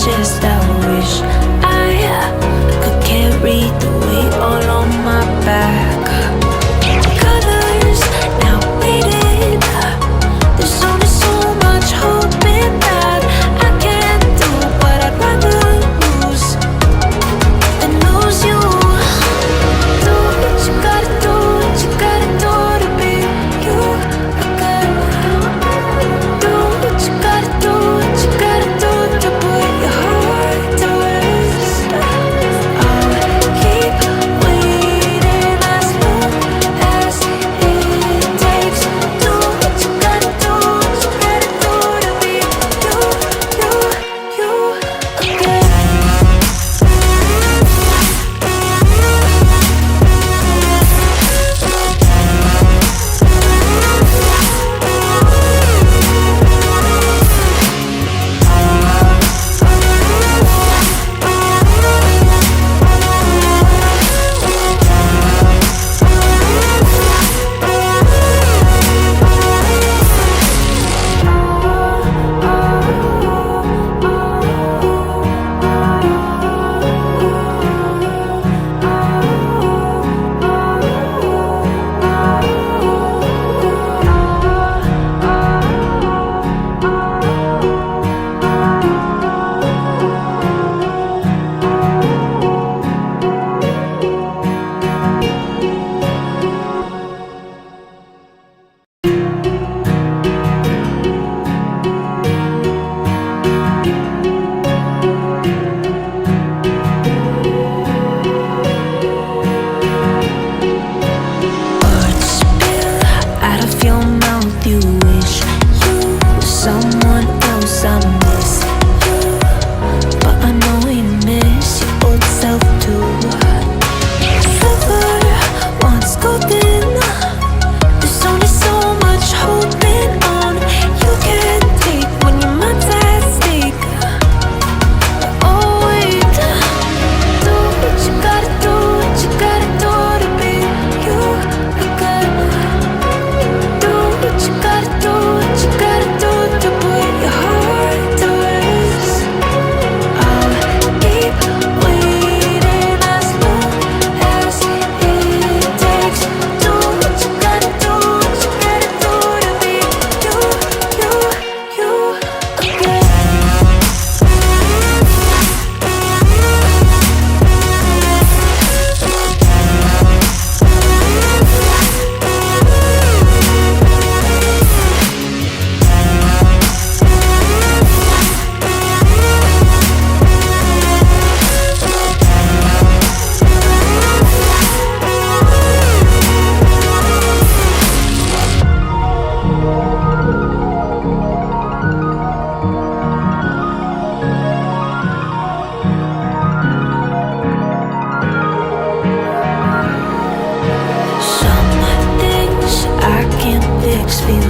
just I wish I could carry the weight all on my back. Colors now faded. There's only so much hoping that I can do, but I'd rather lose than lose you. Do what you gotta do, what you gotta do to be you again. Do what you gotta do, what you gotta do to put your heart to rest. I'll keep waiting as long as it takes. Do what you gotta do, what you gotta do to be you again. Words spill out of your mouth. You wish you were someone else. I miss you, but I know you miss your old self too. Silver once golden. There's only so much holding on you can take when your mind's at stake. Oh wait, do what you gotta do, what you gotta do to be you again. Do what you gotta do, what you gotta do to put your heart to rest. I'll keep waiting as long as it takes. Do what you gotta do, what you gotta do to be you again. Some things I can't fix feel